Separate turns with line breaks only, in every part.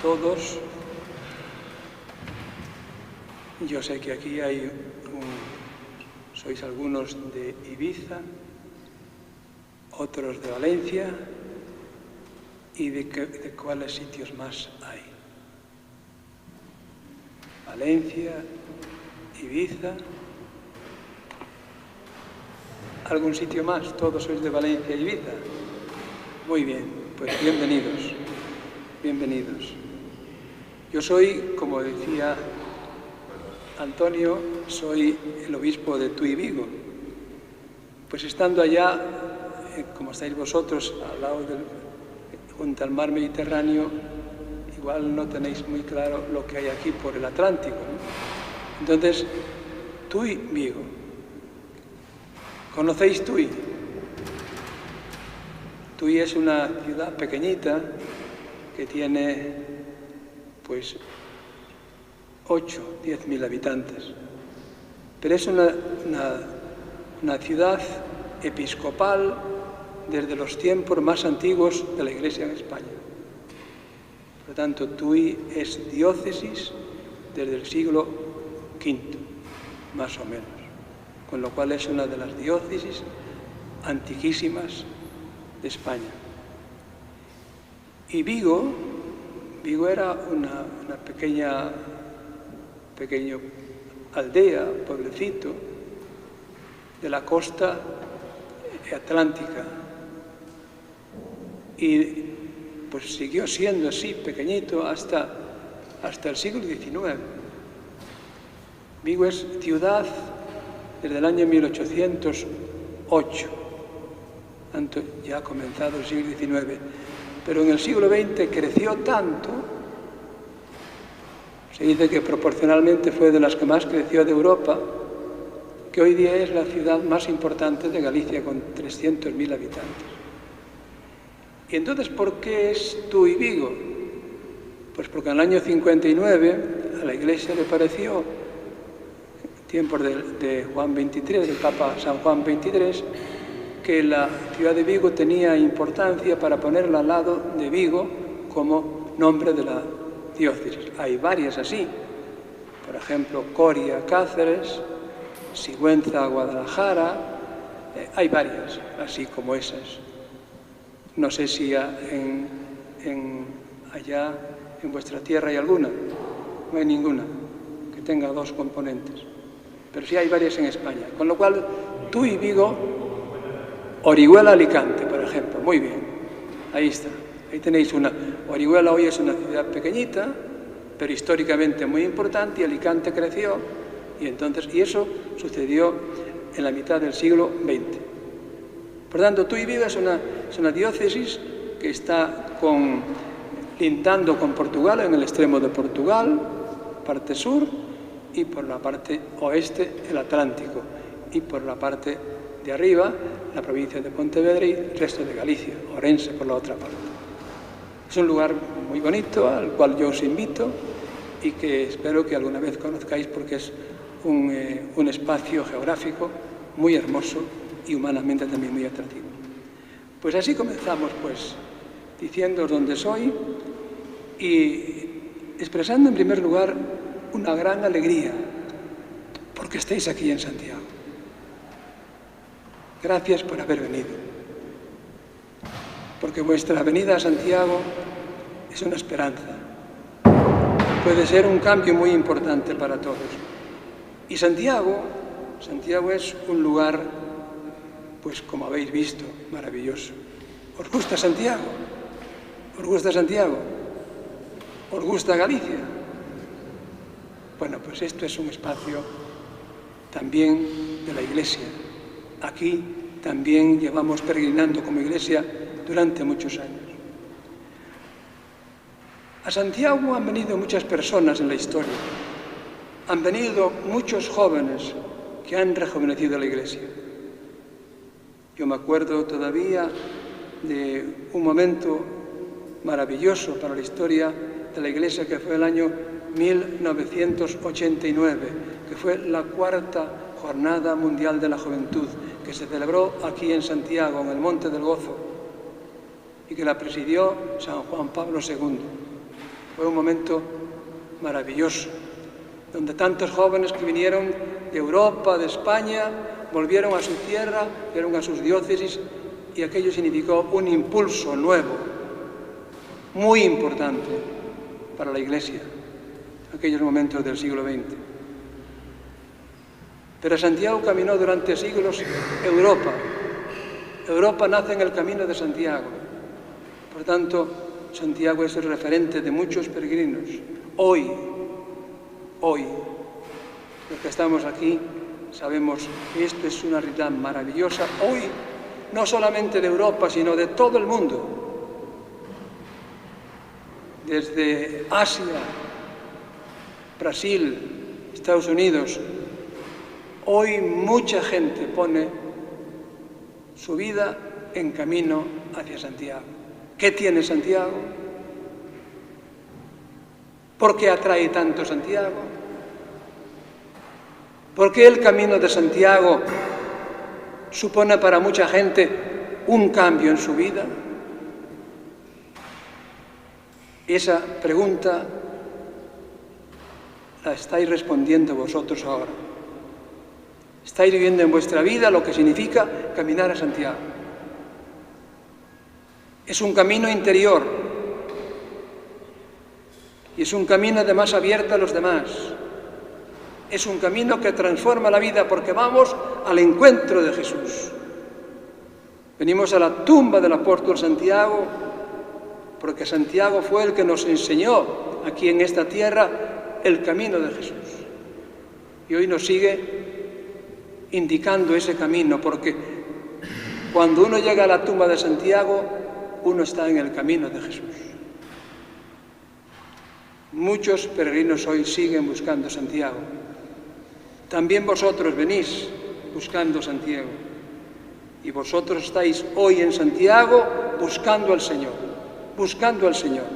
todos. Yo sé que aquí sois algunos de Ibiza, otros de Valencia, y de cuáles sitios más hay. Valencia, Ibiza, ¿algún sitio más? ¿Todos sois de Valencia e Ibiza? Muy bien, pues bienvenidos, bienvenidos. Yo soy, como decía Antonio, soy el obispo de Tui Vigo. Pues estando allá, como estáis vosotros, al lado junto al mar Mediterráneo, igual no tenéis muy claro lo que hay aquí por el Atlántico, ¿no? Entonces, Tui Vigo. ¿Conocéis Tui? Tui es una ciudad pequeñita que tiene, pues, 8, 10.000 habitantes. Pero es una ciudad episcopal desde los tiempos más antiguos de la Iglesia en España. Por lo tanto, Tui es diócesis desde el siglo V, más o menos. Con lo cual es una de las diócesis antiquísimas de España. Y Vigo era una pequeña aldea, pueblecito, de la costa atlántica. Y pues siguió siendo así, pequeñito, hasta el siglo XIX. Vigo es ciudad desde el año 1808, tanto ya ha comenzado el siglo XIX. Pero en el siglo XX creció tanto, se dice que proporcionalmente fue de las que más creció de Europa, que hoy día es la ciudad más importante de Galicia, con 300.000 habitantes. ¿Y entonces por qué es Tui Vigo? Pues porque en el año 59 a la Iglesia le pareció, en tiempos de Juan XXIII, del Papa San Juan XXIII, que la ciudad de Vigo tenía importancia para ponerla al lado de Vigo como nombre de la diócesis. Hay varias así, por ejemplo, Coria, Cáceres, Sigüenza, Guadalajara, hay varias así como esas. No sé si allá en vuestra tierra hay alguna. No hay ninguna que tenga dos componentes, pero sí hay varias en España. Con lo cual, Tui Vigo, Orihuela, Alicante, por ejemplo. Muy bien, ahí está. Ahí tenéis una. Orihuela hoy es una ciudad pequeñita, pero históricamente muy importante, y Alicante creció, y eso sucedió en la mitad del siglo XX. Por tanto, Tui Vigo es una diócesis que está lindando con Portugal, en el extremo de Portugal, parte sur, y por la parte oeste el Atlántico, y por la parte de arriba la provincia de Pontevedra y el resto de Galicia, Orense por la otra parte. Es un lugar muy bonito al cual yo os invito y que espero que alguna vez conozcáis, porque es un espacio geográfico muy hermoso y humanamente también muy atractivo. Pues así comenzamos, pues, diciéndoos dónde soy y expresando en primer lugar una gran alegría porque estéis aquí en Santiago. Gracias por haber venido, porque vuestra venida a Santiago es una esperanza, puede ser un cambio muy importante para todos. Y Santiago es un lugar, pues como habéis visto, maravilloso. ¿Os gusta Santiago? ¿Os gusta Santiago? ¿Os gusta Galicia? Bueno, pues esto es un espacio también de la Iglesia. Aquí también llevamos peregrinando como Iglesia durante muchos años. A Santiago han venido muchas personas en la historia. Han venido muchos jóvenes que han rejuvenecido la Iglesia. Yo me acuerdo todavía de un momento maravilloso para la historia de la Iglesia, que fue el año 1989, que fue la cuarta Jornada Mundial de la Juventud, que se celebró aquí en Santiago, en el Monte del Gozo, y que la presidió San Juan Pablo II. Fue un momento maravilloso, donde tantos jóvenes que vinieron de Europa, de España, volvieron a su tierra, volvieron a sus diócesis, y aquello significó un impulso nuevo, muy importante para la Iglesia, en aquellos momentos del siglo XX. Pero Santiago caminó durante siglos Europa. Europa nace en el camino de Santiago. Por tanto, Santiago es el referente de muchos peregrinos. Hoy, los que estamos aquí, sabemos que esto es una realidad maravillosa. Hoy, no solamente de Europa, sino de todo el mundo. Desde Asia, Brasil, Estados Unidos, hoy mucha gente pone su vida en camino hacia Santiago. ¿Qué tiene Santiago? ¿Por qué atrae tanto Santiago? ¿Por qué el camino de Santiago supone para mucha gente un cambio en su vida? Esa pregunta la estáis respondiendo vosotros ahora. Estáis viviendo en vuestra vida lo que significa caminar a Santiago. Es un camino interior y es un camino además abierto a los demás. Es un camino que transforma la vida porque vamos al encuentro de Jesús. Venimos a la tumba del apóstol Santiago porque Santiago fue el que nos enseñó aquí en esta tierra el camino de Jesús. Y hoy nos sigue indicando ese camino, porque cuando uno llega a la tumba de Santiago, uno está en el camino de Jesús. Muchos peregrinos hoy siguen buscando Santiago. También vosotros venís buscando Santiago. Y vosotros estáis hoy en Santiago buscando al Señor, buscando al Señor.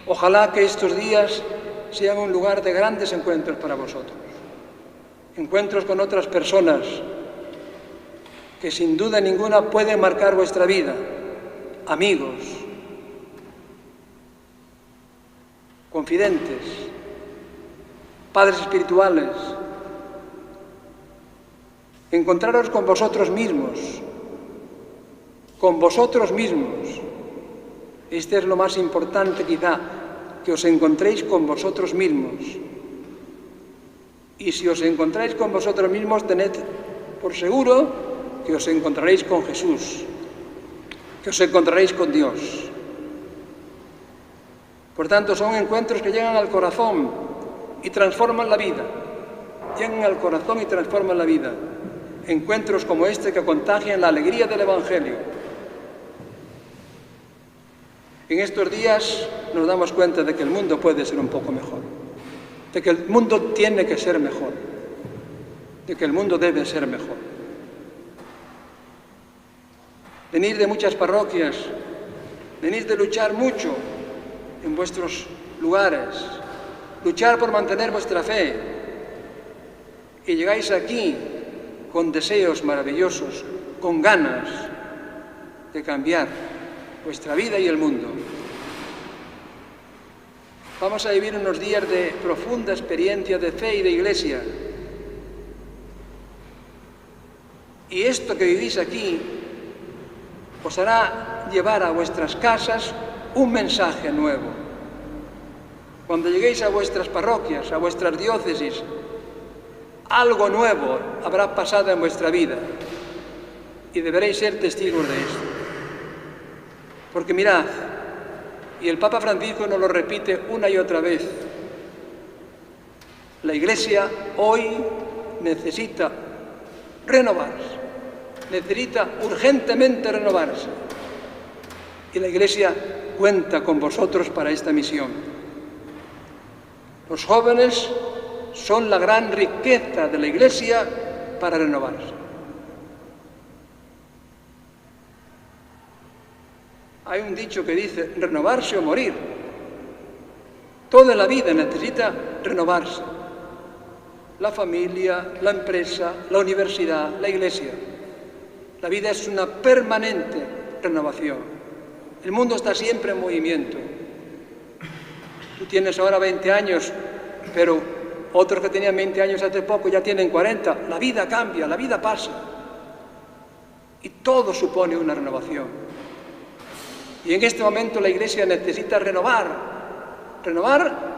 Ojalá que estos días sean un lugar de grandes encuentros para vosotros. Encuentros con otras personas que sin duda ninguna pueden marcar vuestra vida. Amigos, confidentes, padres espirituales. Encontraros con vosotros mismos, con vosotros mismos. Este es lo más importante quizá, que os encontréis con vosotros mismos. Y si os encontráis con vosotros mismos, tened por seguro que os encontraréis con Jesús, que os encontraréis con Dios. Por tanto, son encuentros que llegan al corazón y transforman la vida. Llegan al corazón y transforman la vida. Encuentros como este que contagian la alegría del Evangelio. En estos días nos damos cuenta de que el mundo puede ser un poco mejor, de que el mundo tiene que ser mejor, de que el mundo debe ser mejor. Venís de muchas parroquias, venís de luchar mucho en vuestros lugares, luchar por mantener vuestra fe, y llegáis aquí con deseos maravillosos, con ganas de cambiar vuestra vida y el mundo. Vamos a vivir unos días de profunda experiencia de fe y de Iglesia. Y esto que vivís aquí os hará llevar a vuestras casas un mensaje nuevo. Cuando lleguéis a vuestras parroquias, a vuestras diócesis, algo nuevo habrá pasado en vuestra vida y deberéis ser testigos de esto. Porque mirad, y el Papa Francisco nos lo repite una y otra vez, la Iglesia hoy necesita renovarse, necesita urgentemente renovarse. Y la Iglesia cuenta con vosotros para esta misión. Los jóvenes son la gran riqueza de la Iglesia para renovarse. Hay un dicho que dice, renovarse o morir. Toda la vida necesita renovarse. La familia, la empresa, la universidad, la Iglesia. La vida es una permanente renovación. El mundo está siempre en movimiento. Tú tienes ahora 20 años, pero otros que tenían 20 años hace poco ya tienen 40. La vida cambia, la vida pasa. Y todo supone una renovación. Y en este momento la Iglesia necesita renovar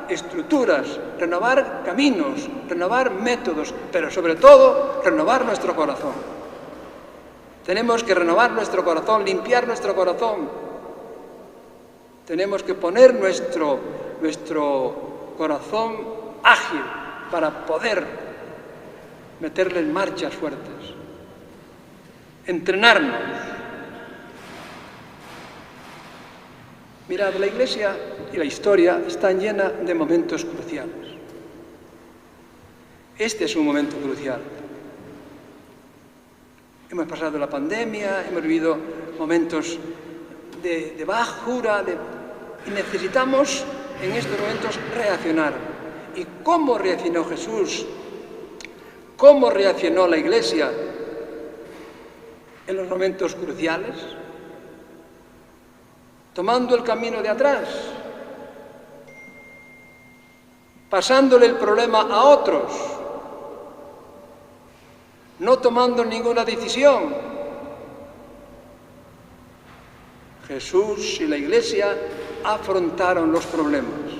estructuras, renovar caminos, renovar métodos, pero sobre todo renovar nuestro corazón. Tenemos que renovar nuestro corazón, limpiar nuestro corazón. Tenemos que poner nuestro corazón ágil para poder meterle en marchas fuertes. Entrenarnos. Mirad, la Iglesia y la historia están llenas de momentos cruciales. Este es un momento crucial. Hemos pasado la pandemia, hemos vivido momentos de bajura, y necesitamos en estos momentos reaccionar. ¿Y cómo reaccionó Jesús? ¿Cómo reaccionó la Iglesia en los momentos cruciales? Tomando el camino de atrás, pasándole el problema a otros, no tomando ninguna decisión. Jesús y la Iglesia afrontaron los problemas.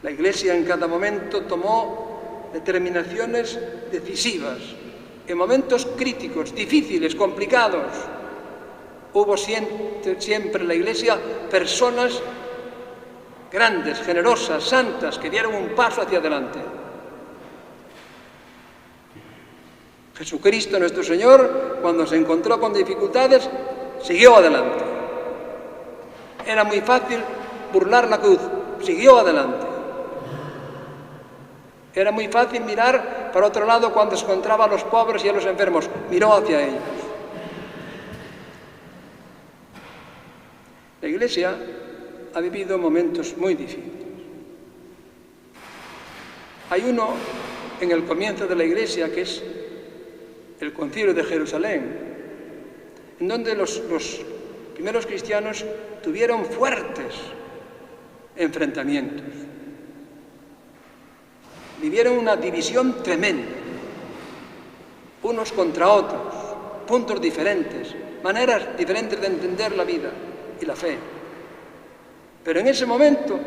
La Iglesia en cada momento tomó determinaciones decisivas, en momentos críticos, difíciles, complicados. Hubo siempre en la Iglesia personas grandes, generosas, santas, que dieron un paso hacia adelante. Jesucristo, nuestro Señor, cuando se encontró con dificultades, siguió adelante. Era muy fácil burlar la cruz, siguió adelante. Era muy fácil mirar para otro lado cuando se encontraba a los pobres y a los enfermos, miró hacia ellos. La Iglesia ha vivido momentos muy difíciles. Hay uno en el comienzo de la Iglesia que es el Concilio de Jerusalén, en donde los primeros cristianos tuvieron fuertes enfrentamientos. Vivieron una división tremenda, unos contra otros, puntos diferentes, maneras diferentes de entender la vida y la fe. Pero en ese momento,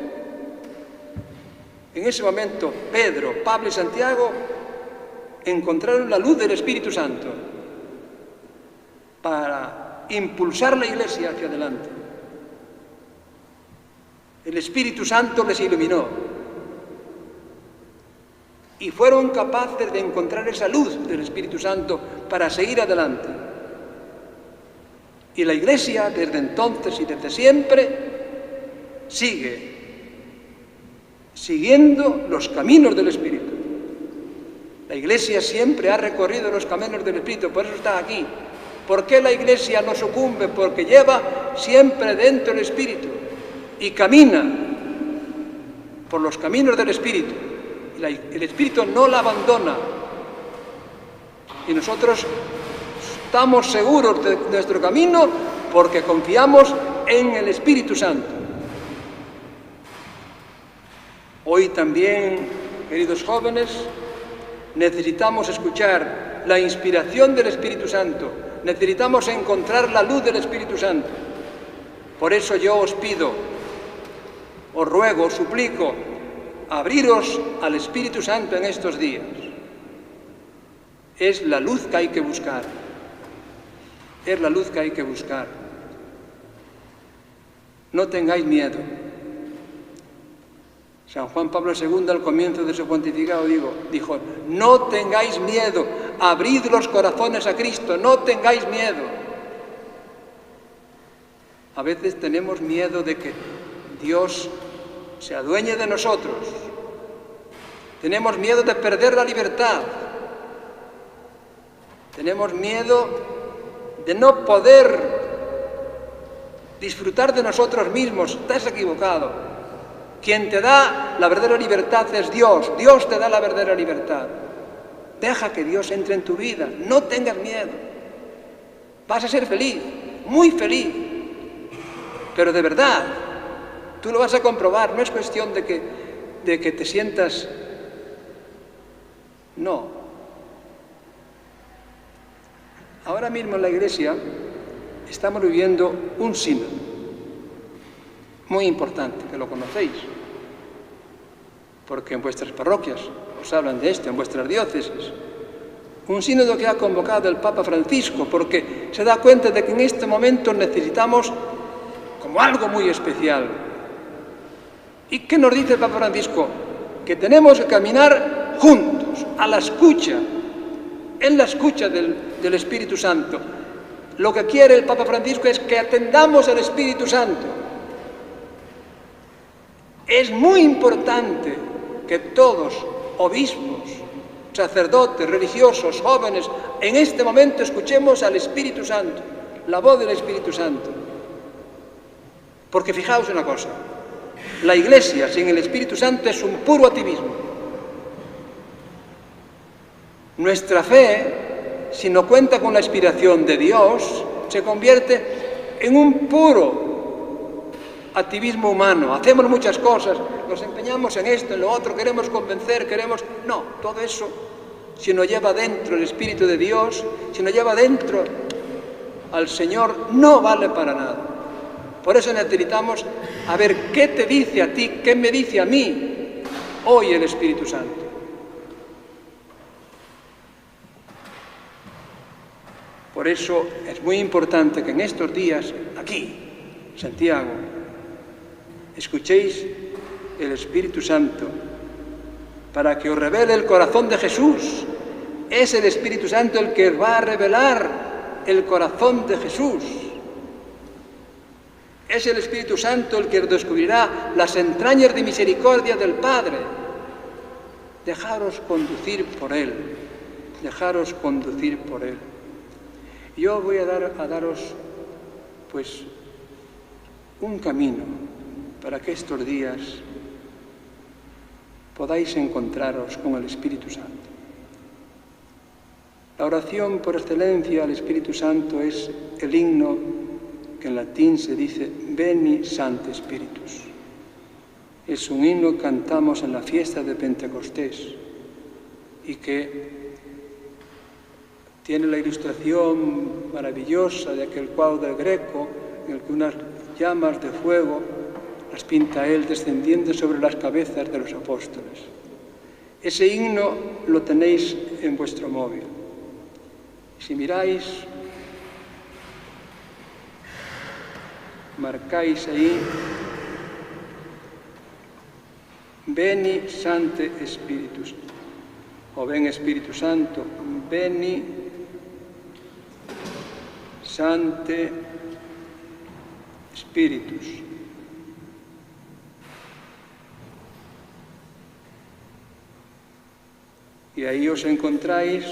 Pedro, Pablo y Santiago encontraron la luz del Espíritu Santo para impulsar la Iglesia hacia adelante. El Espíritu Santo les iluminó y fueron capaces de encontrar esa luz del Espíritu Santo para seguir adelante. Y la Iglesia, desde entonces y desde siempre, siguiendo los caminos del Espíritu. La Iglesia siempre ha recorrido los caminos del Espíritu, por eso está aquí. ¿Por qué la Iglesia no sucumbe? Porque lleva siempre dentro el Espíritu y camina por los caminos del Espíritu. El Espíritu no la abandona. Y nosotros estamos seguros de nuestro camino porque confiamos en el Espíritu Santo. Hoy también, queridos jóvenes, necesitamos escuchar la inspiración del Espíritu Santo. Necesitamos encontrar la luz del Espíritu Santo. Por eso yo os pido, os ruego, os suplico, abriros al Espíritu Santo en estos días. Es la luz que hay que buscar. Es la luz que hay que buscar. No tengáis miedo. San Juan Pablo II, al comienzo de su pontificado, dijo, no tengáis miedo, abrid los corazones a Cristo, no tengáis miedo. A veces tenemos miedo de que Dios se adueñe de nosotros. Tenemos miedo de perder la libertad. Tenemos miedo de no poder disfrutar de nosotros mismos. Estás equivocado. Quien te da la verdadera libertad es Dios. Dios te da la verdadera libertad. Deja que Dios entre en tu vida. No tengas miedo. Vas a ser feliz, muy feliz. Pero de verdad, tú lo vas a comprobar, no es cuestión de que te sientas... No. Ahora mismo en la Iglesia estamos viviendo un sínodo muy importante, que lo conocéis, porque en vuestras parroquias os hablan de esto, en vuestras diócesis. Un sínodo que ha convocado el Papa Francisco, porque se da cuenta de que en este momento necesitamos como algo muy especial. ¿Y qué nos dice el Papa Francisco? Que tenemos que caminar juntos, a la escucha, en la escucha del Espíritu Santo. Lo que quiere el Papa Francisco es que atendamos al Espíritu Santo. Es muy importante que todos, obispos, sacerdotes, religiosos, jóvenes, en este momento escuchemos al Espíritu Santo, la voz del Espíritu Santo. Porque fijaos una cosa, la Iglesia sin el Espíritu Santo es un puro activismo. Nuestra fe, si no cuenta con la inspiración de Dios, se convierte en un puro activismo humano. Hacemos muchas cosas, nos empeñamos en esto, en lo otro, queremos convencer, queremos... No, todo eso, si no lleva dentro el Espíritu de Dios, si no lleva dentro al Señor, no vale para nada. Por eso necesitamos a ver qué te dice a ti, qué me dice a mí hoy el Espíritu Santo. Por eso es muy importante que en estos días, aquí, Santiago, escuchéis el Espíritu Santo para que os revele el corazón de Jesús. Es el Espíritu Santo el que va a revelar el corazón de Jesús. Es el Espíritu Santo el que descubrirá las entrañas de misericordia del Padre. Dejaros conducir por Él. Dejaros conducir por Él. Yo voy a daros, pues, un camino para que estos días podáis encontraros con el Espíritu Santo. La oración por excelencia al Espíritu Santo es el himno que en latín se dice Veni Sancte Spiritus. Es un himno que cantamos en la fiesta de Pentecostés y que tiene la ilustración maravillosa de aquel cuadro del Greco en el que unas llamas de fuego las pinta él descendiendo sobre las cabezas de los apóstoles. Ese himno lo tenéis en vuestro móvil. Si miráis, marcáis ahí Veni Sancte Spiritus, o ven Espíritu Santo, Veni Sancte Spiritus. Y ahí os encontráis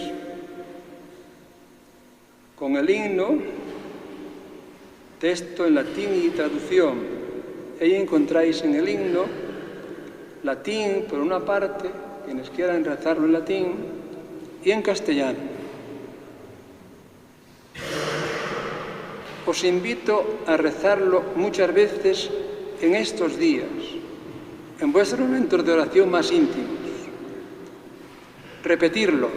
con el himno, texto en latín y traducción. Ahí encontráis en el himno latín por una parte, quienes quieran rezarlo en latín, y en castellano. Os invito a rezarlo muchas veces en estos días, en vuestros momentos de oración más íntimos. Repetirlo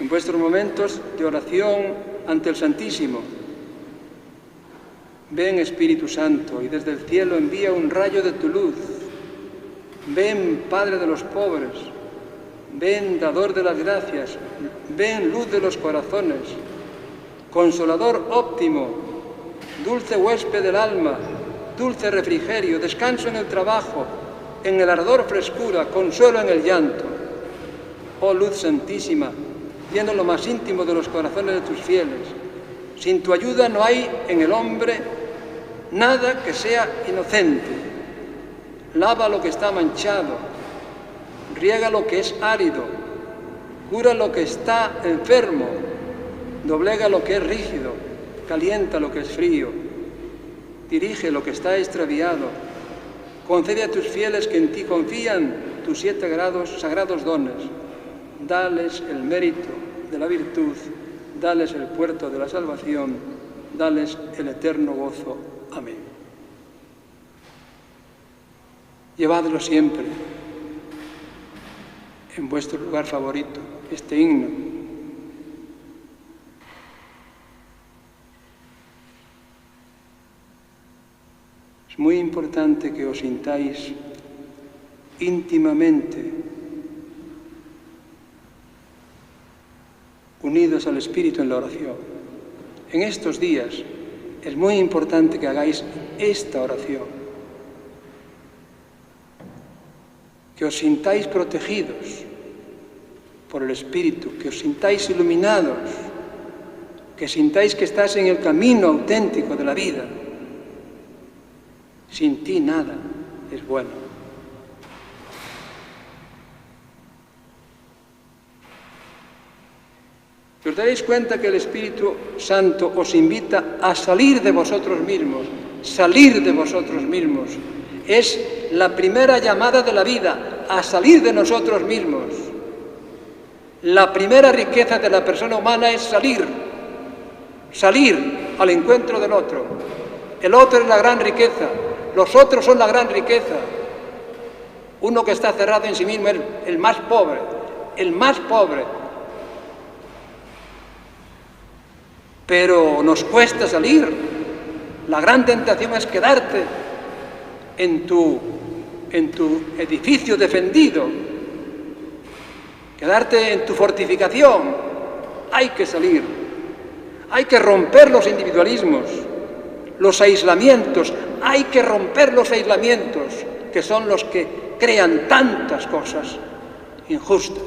en vuestros momentos de oración ante el Santísimo. Ven, Espíritu Santo, y desde el cielo envía un rayo de tu luz. Ven, Padre de los pobres. Ven, dador de las gracias. Ven, luz de los corazones. Consolador óptimo. Dulce huésped del alma. Dulce refrigerio. Descanso en el trabajo. En el ardor frescura. Consuelo en el llanto. Oh luz santísima, llena lo más íntimo de los corazones de tus fieles. Sin tu ayuda no hay en el hombre nada que sea inocente. Lava lo que está manchado, riega lo que es árido, cura lo que está enfermo, doblega lo que es rígido, calienta lo que es frío, dirige lo que está extraviado, concede a tus fieles que en ti confían tus 7 sagrados dones, dales el mérito de la virtud, dales el puerto de la salvación, dales el eterno gozo. Amén. Llevadlo siempre en vuestro lugar favorito, este himno. Es muy importante que os sintáis íntimamente unidos al Espíritu en la oración. En estos días es muy importante que hagáis esta oración, que os sintáis protegidos por el Espíritu, que os sintáis iluminados, que sintáis que estás en el camino auténtico de la vida. Sin ti nada es bueno. Os daréis cuenta que el Espíritu Santo os invita a salir de vosotros mismos, salir de vosotros mismos. Es la primera llamada de la vida, a salir de nosotros mismos. La primera riqueza de la persona humana es salir al encuentro del otro. El otro es la gran riqueza, los otros son la gran riqueza. Uno que está cerrado en sí mismo es el más pobre, el más pobre. Pero nos cuesta salir. La gran tentación es quedarte en tu edificio defendido, quedarte en tu fortificación. Hay que salir, hay que romper los individualismos, los aislamientos, hay que romper los aislamientos, que son los que crean tantas cosas injustas.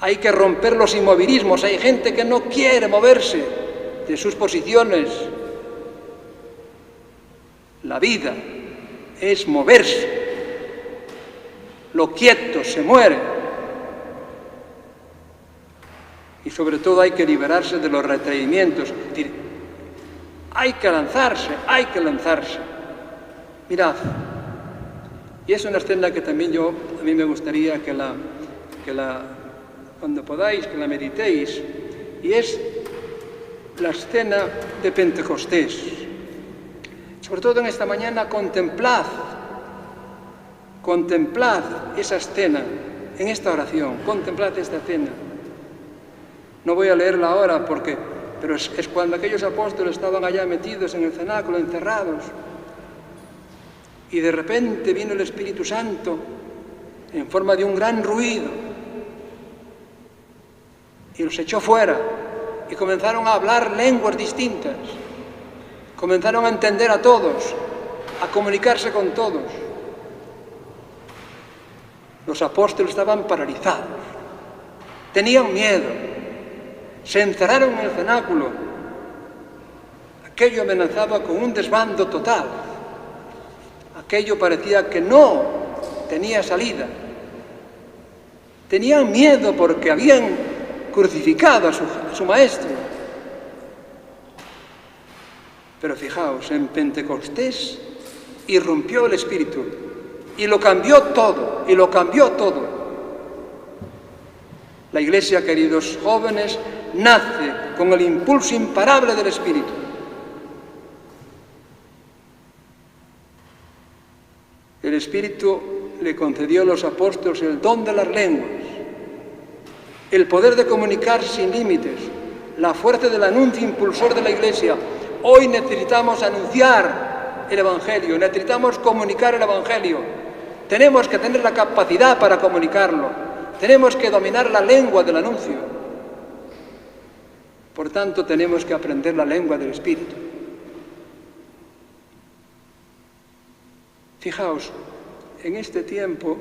Hay que romper los inmovilismos. Hay gente que no quiere moverse de sus posiciones. La vida es moverse. Lo quieto se muere. Y sobre todo hay que liberarse de los retraimientos. Es decir, hay que lanzarse, hay que lanzarse. Mirad, y es una escena que también a mí me gustaría que cuando podáis, que la meditéis, y es la escena de Pentecostés. Sobre todo en esta mañana, contemplad esa escena, en esta oración, contemplad esta escena. No voy a leerla ahora, pero es cuando aquellos apóstoles estaban allá metidos en el cenáculo, encerrados, y de repente vino el Espíritu Santo en forma de un gran ruido, y los echó fuera, y comenzaron a hablar lenguas distintas, comenzaron a entender a todos, a comunicarse con todos. Los apóstoles estaban paralizados, tenían miedo, se encerraron en el cenáculo. Aquello amenazaba con un desbando total, aquello parecía que no tenía salida. Tenían miedo porque habían crucificado a su maestro. Pero fijaos, en Pentecostés irrumpió el Espíritu y lo cambió todo, La Iglesia, queridos jóvenes, nace con el impulso imparable del Espíritu. El Espíritu le concedió a los apóstoles el don de las lenguas, el poder de comunicar sin límites, la fuerza del anuncio impulsor de la Iglesia. Hoy necesitamos anunciar el Evangelio, necesitamos comunicar el Evangelio. Tenemos que tener la capacidad para comunicarlo, tenemos que dominar la lengua del anuncio. Por tanto, tenemos que aprender la lengua del Espíritu. Fijaos, en este tiempo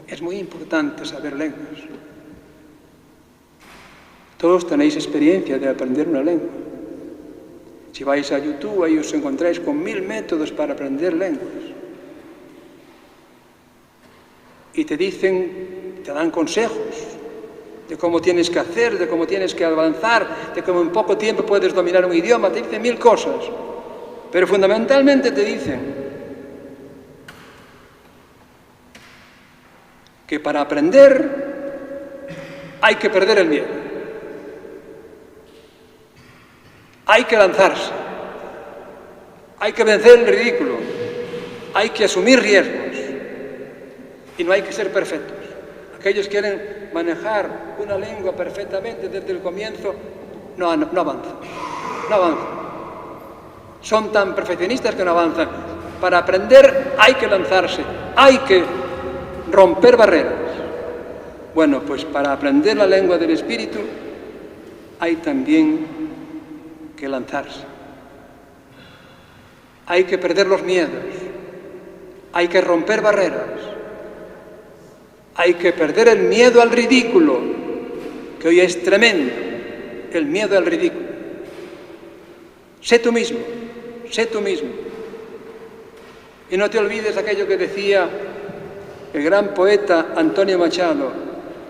es muy importante saber lenguas. Todos tenéis experiencia de aprender una lengua. Si vais a YouTube, ahí os encontráis con 1000 métodos para aprender lenguas. Y te dan consejos de cómo tienes que hacer, de cómo tienes que avanzar, de cómo en poco tiempo puedes dominar un idioma, te dicen 1000 cosas. Pero fundamentalmente te dicen que para aprender hay que perder el miedo. Hay que lanzarse. Hay que vencer el ridículo. Hay que asumir riesgos. Y no hay que ser perfectos. Aquellos que quieren manejar una lengua perfectamente desde el comienzo, no avanzan. No avanzan. Son tan perfeccionistas que no avanzan. Para aprender hay que lanzarse, hay que romper barreras. Bueno, pues para aprender la lengua del espíritu hay también que lanzarse. Hay que perder los miedos, hay que romper barreras, hay que perder el miedo al ridículo, que hoy es tremendo, el miedo al ridículo. Sé tú mismo, sé tú mismo. Y no te olvides aquello que decía el gran poeta Antonio Machado: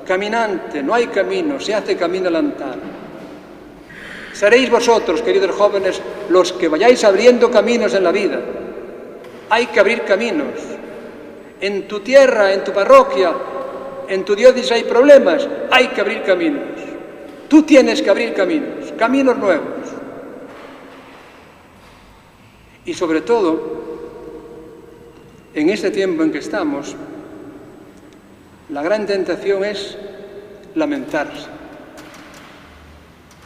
caminante, no hay camino, se hace camino al andar. Seréis vosotros, queridos jóvenes, los que vayáis abriendo caminos en la vida. Hay que abrir caminos. En tu tierra, en tu parroquia, en tu diócesis hay problemas, hay que abrir caminos. Tú tienes que abrir caminos, caminos nuevos. Y sobre todo, en este tiempo en que estamos, la gran tentación es lamentarse.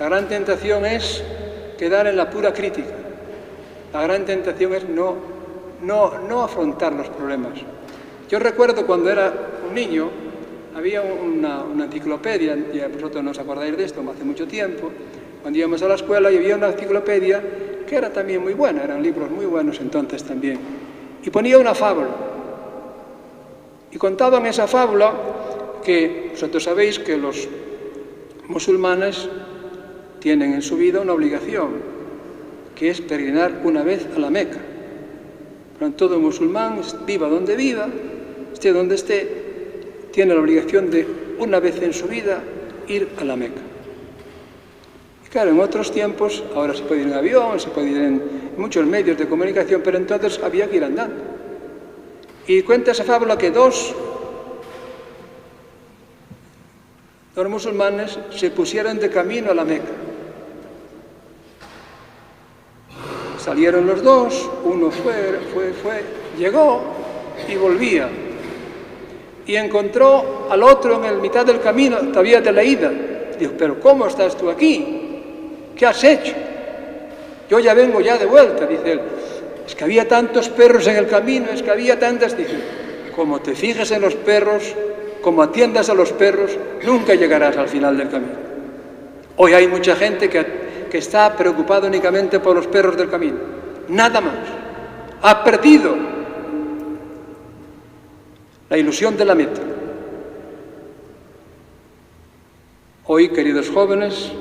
La gran tentación es quedar en la pura crítica. La gran tentación es no afrontar los problemas. Yo recuerdo cuando era un niño, había una enciclopedia, y vosotros no os acordáis de esto, hace mucho tiempo, cuando íbamos a la escuela y había una enciclopedia que era también muy buena, eran libros muy buenos entonces también, y ponía una fábula. Y contaban esa fábula que vosotros sabéis que los musulmanes tienen en su vida una obligación, que es peregrinar una vez a la Meca. Pero todo musulmán, viva donde viva, esté donde esté, tiene la obligación de una vez en su vida ir a la Meca. Y claro, en otros tiempos, ahora se puede ir en avión, se puede ir en muchos medios de comunicación, pero entonces había que ir andando. Y cuenta esa fábula que dos musulmanes se pusieron de camino a la Meca. Salieron los dos, uno fue, llegó y volvía. Y encontró al otro en el mitad del camino, todavía de la ida. Dijo: pero ¿cómo estás tú aquí? ¿Qué has hecho? Yo ya vengo ya de vuelta, dice él. Es que había tantos perros en el camino, es que había tantas... Dice: como te fijes en los perros, como atiendas a los perros, nunca llegarás al final del camino. Hoy hay mucha gente que está preocupada únicamente por los perros del camino. Nada más. Ha perdido la ilusión de la meta. Hoy, queridos jóvenes,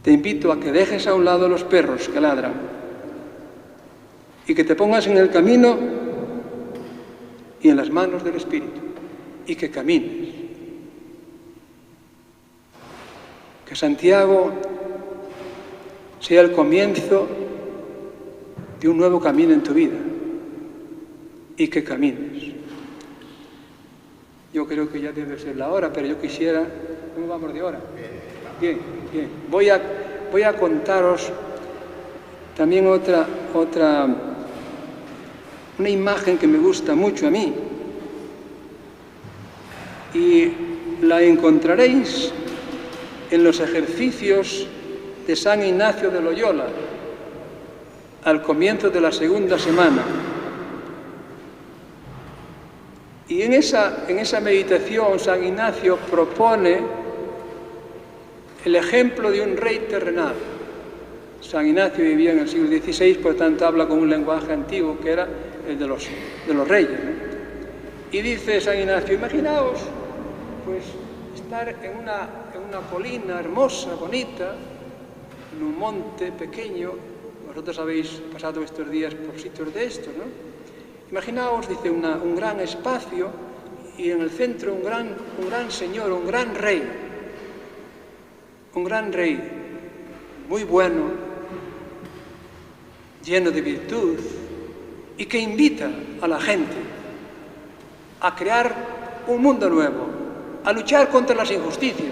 te invito a que dejes a un lado los perros que ladran y que te pongas en el camino y en las manos del Espíritu y que camines. Que Santiago sea el comienzo de un nuevo camino en tu vida y que camines. Yo creo que ya debe ser la hora, pero yo quisiera... ¿Cómo vamos de hora? Bien, bien. Voy a contaros también una imagen que me gusta mucho a mí y la encontraréis en los ejercicios de San Ignacio de Loyola al comienzo de la segunda semana. Y en esa meditación San Ignacio propone el ejemplo de un rey terrenal. San Ignacio vivía en el siglo XVI, por tanto habla con un lenguaje antiguo que era el de los reyes, ¿no? Y dice San Ignacio: imaginaos pues estar en una colina hermosa, bonita, en un monte pequeño. Vosotros habéis pasado estos días por sitios de estos, ¿no? Imaginaos, dice, un gran espacio y en el centro un gran señor, un gran rey, muy bueno, lleno de virtud y que invita a la gente a crear un mundo nuevo, a luchar contra las injusticias,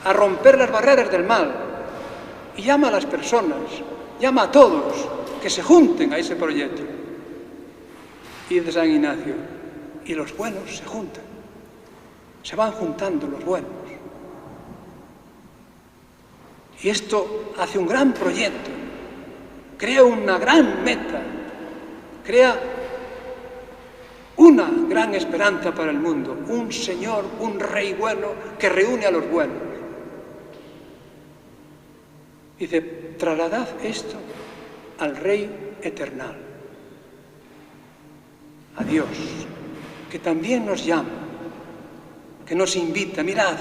a romper las barreras del mal, y llama a las personas, llama a todos que se junten a ese proyecto. Y dice San Ignacio, y los buenos se juntan, se van juntando los buenos. Y esto hace un gran proyecto, crea una gran meta, crea una gran esperanza para el mundo, un Señor, un Rey bueno que reúne a los buenos. Dice, trasladad esto al Rey eternal, a Dios, que también nos llama, que nos invita. Mirad,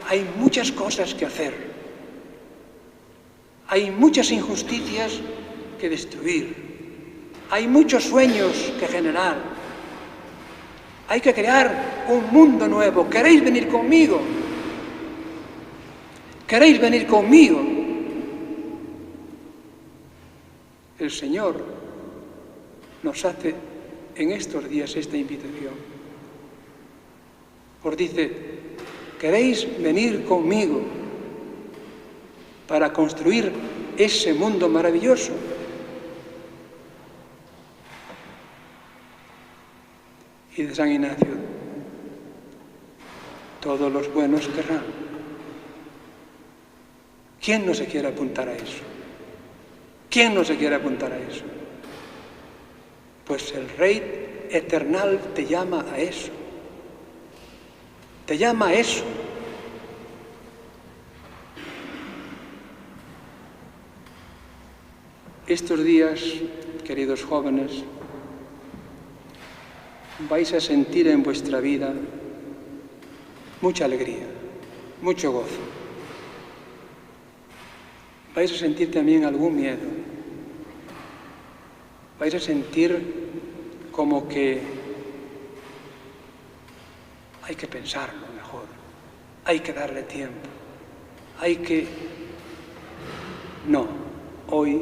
hay muchas cosas que hacer, hay muchas injusticias que destruir, hay muchos sueños que generar, hay que crear un mundo nuevo. ¿Queréis venir conmigo? ¿Queréis venir conmigo? El Señor nos hace en estos días esta invitación. Os dice, ¿queréis venir conmigo para construir ese mundo maravilloso? Y de San Ignacio, todos los buenos querrán. ¿Quién no se quiere apuntar a eso? ¿Quién no se quiere apuntar a eso? Pues el Rey eternal te llama a eso. Te llama a eso. Estos días, queridos jóvenes, vais a sentir en vuestra vida mucha alegría, mucho gozo. Vais a sentir también algún miedo. Vais a sentir como que hay que pensarlo mejor, hay que darle tiempo, hay que... No, hoy,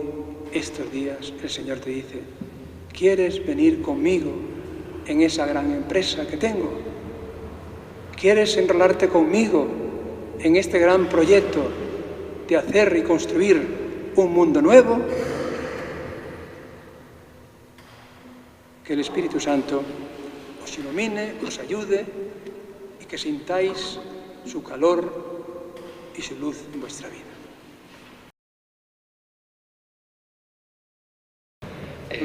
estos días, el Señor te dice, ¿quieres venir conmigo en esa gran empresa que tengo? ¿Quieres enrolarte conmigo en este gran proyecto de hacer y construir un mundo nuevo? Que el Espíritu Santo os ilumine, os ayude y que sintáis su calor y su luz en vuestra vida.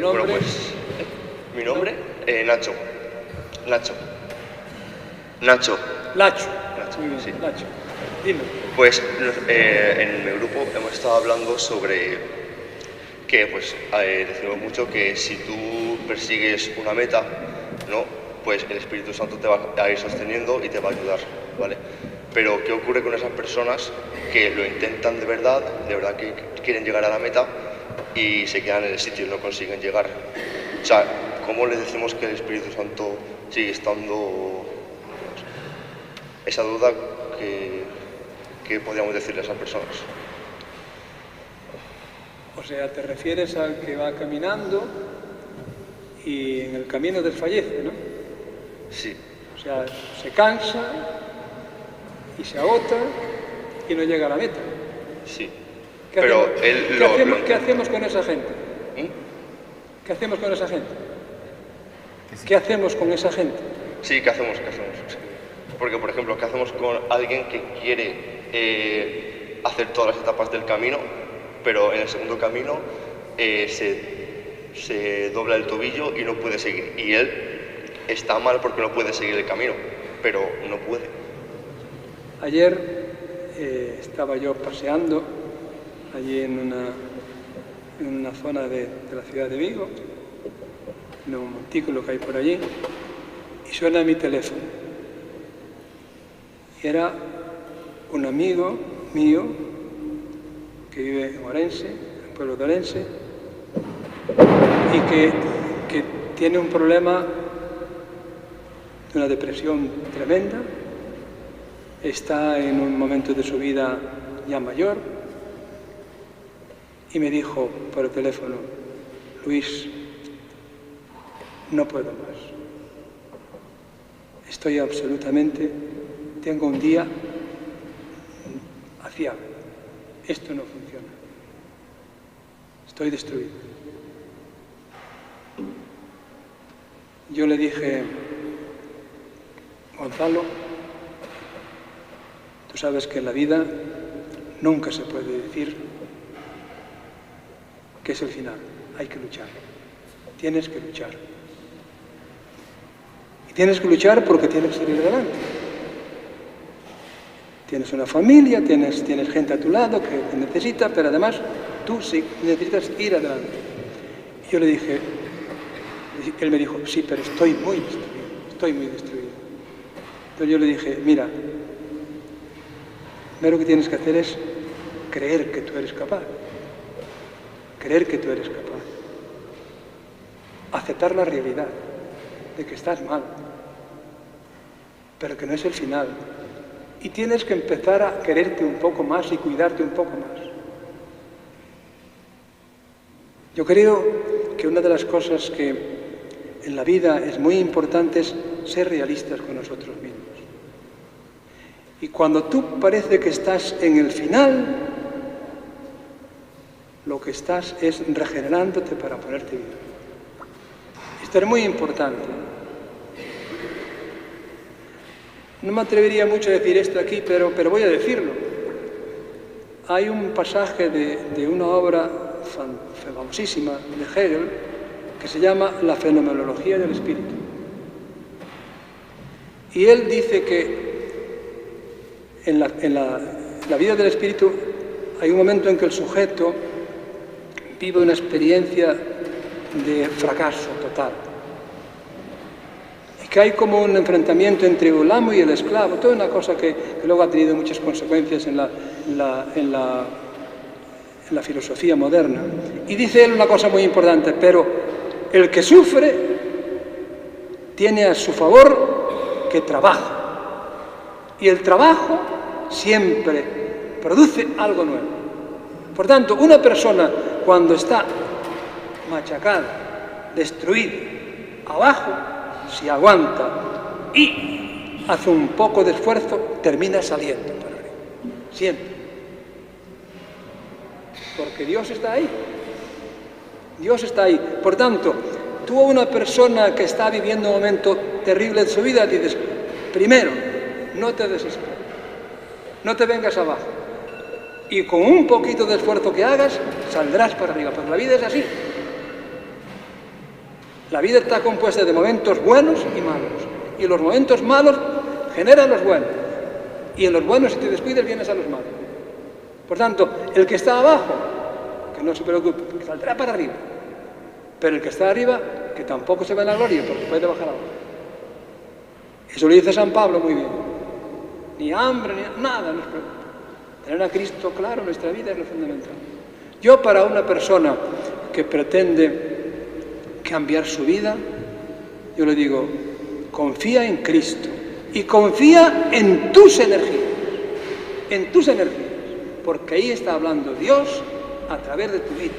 Bueno, pues mi nombre, Nacho.
Muy bien,
sí.
Lacho. Dime.
Pues en mi grupo hemos estado hablando sobre que decimos mucho que si tú persigues una meta, ¿no? Pues el Espíritu Santo te va a ir sosteniendo y te va a ayudar, ¿vale? Pero ¿qué ocurre con esas personas que lo intentan de verdad que quieren llegar a la meta y se quedan en el sitio y no consiguen llegar? O sea, ¿cómo les decimos que el Espíritu Santo sigue estando? Esa duda que podríamos decirle a esas personas.
O sea, te refieres al que va caminando y en el camino desfallece, ¿no?
Sí.
O sea, se cansa y se agota y no llega a la meta.
Sí.
¿Qué hacemos con esa gente? ¿Qué hacemos con esa gente? ¿Qué hacemos con esa gente?
Sí, ¿qué hacemos? Porque, por ejemplo, ¿qué hacemos con alguien que quiere hacer todas las etapas del camino, pero en el segundo camino se dobla el tobillo y no puede seguir? Y él está mal porque no puede seguir el camino, pero no puede.
Ayer estaba yo paseando allí en una zona de la ciudad de Vigo, en un montículo que hay por allí, y suena mi teléfono. Y era un amigo mío que vive en Orense, en el pueblo de Orense, y que tiene un problema de una depresión tremenda, está en un momento de su vida ya mayor, y me dijo por el teléfono, Luis, no puedo más. estoy absolutamente, tengo un día aciago. Esto no funciona. Estoy destruido. Yo le dije, Gonzalo, tú sabes que en la vida nunca se puede decir que es el final. Hay que luchar. Tienes que luchar. Y tienes que luchar porque tienes que salir adelante. Tienes una familia, tienes gente a tu lado que te necesita, pero además tú sí necesitas ir adelante. Y yo le dije, él me dijo, sí, pero estoy muy destruido. Entonces yo le dije, mira, lo que tienes que hacer es creer que tú eres capaz. Creer que tú eres capaz. Aceptar la realidad de que estás mal, pero que no es el final. Y tienes que empezar a quererte un poco más y cuidarte un poco más. Yo creo que una de las cosas que en la vida es muy importante es ser realistas con nosotros mismos. Y cuando tú parece que estás en el final, lo que estás es regenerándote para ponerte bien. Esto es muy importante. No me atrevería mucho a decir esto aquí, pero voy a decirlo. Hay un pasaje de una obra famosísima de Hegel que se llama La fenomenología del espíritu. Y él dice que en la vida del espíritu hay un momento en que el sujeto vive una experiencia de fracaso total. Y que hay como un enfrentamiento entre el amo y el esclavo, toda una cosa que luego ha tenido muchas consecuencias en la filosofía moderna. Y dice él una cosa muy importante, pero el que sufre tiene a su favor que trabaja. Y el trabajo siempre produce algo nuevo. Por tanto, una persona cuando está machacada, destruida, abajo, si aguanta y hace un poco de esfuerzo, termina saliendo para arriba. Siempre. Porque Dios está ahí. Dios está ahí. Por tanto, tú a una persona que está viviendo un momento terrible de su vida, dices, primero, no te desesperes. No te vengas abajo. Y con un poquito de esfuerzo que hagas, saldrás para arriba. Porque la vida es así. La vida está compuesta de momentos buenos y malos. Y los momentos malos generan los buenos. Y en los buenos, si te descuidas, vienes a los malos. Por tanto, el que está abajo, que no se preocupe, porque saldrá para arriba. Pero el que está arriba, que tampoco se ve en la gloria, porque puede bajar abajo. Eso lo dice San Pablo muy bien. Ni hambre, ni nada nos preocupa. Tener a Cristo claro en nuestra vida es lo fundamental. Yo, para una persona que pretende cambiar su vida, yo le digo, confía en Cristo y confía en tus energías, porque ahí está hablando Dios a través de tu vida,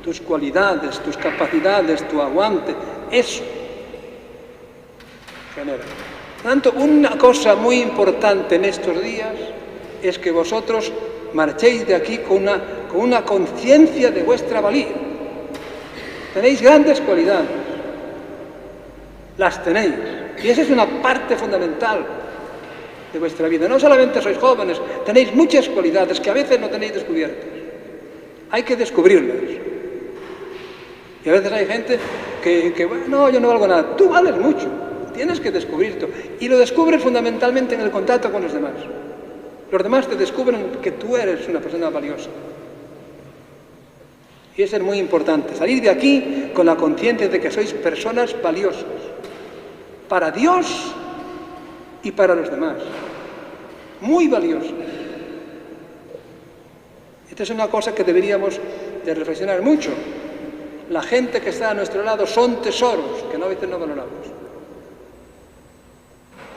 tus cualidades, tus capacidades, tu aguante, eso genera. Por tanto, una cosa muy importante en estos días es que vosotros marchéis de aquí con una conciencia de vuestra valía. Tenéis grandes cualidades, las tenéis, y esa es una parte fundamental de vuestra vida. No solamente sois jóvenes, tenéis muchas cualidades que a veces no tenéis descubiertas. Hay que descubrirlas. Y a veces hay gente que bueno, yo no valgo nada. Tú vales mucho, tienes que descubrirlo. Y lo descubres fundamentalmente en el contacto con los demás. Los demás te descubren que tú eres una persona valiosa. Y eso es muy importante, salir de aquí con la conciencia de que sois personas valiosas, para Dios y para los demás, muy valiosas. Esta es una cosa que deberíamos de reflexionar mucho. La gente que está a nuestro lado son tesoros que a veces no valoramos.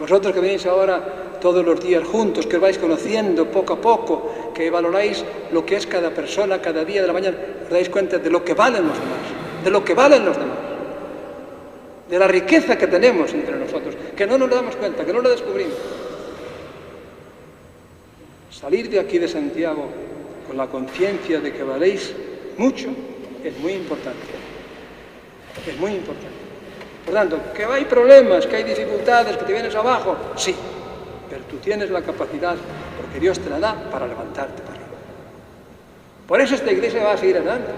Vosotros que venís ahora todos los días juntos, que os vais conociendo poco a poco, que valoráis lo que es cada persona, cada día de la mañana, os dais cuenta de lo que valen los demás, de lo que valen los demás. de la riqueza que tenemos entre nosotros, que no nos damos cuenta, que no la descubrimos. Salir de aquí de Santiago con la conciencia de que valéis mucho es muy importante. Es muy importante. Por tanto, que hay problemas, que hay dificultades, que te vienes abajo, sí, pero tú tienes la capacidad, porque Dios te la da para levantarte para arriba. Por eso esta iglesia va a seguir adelante.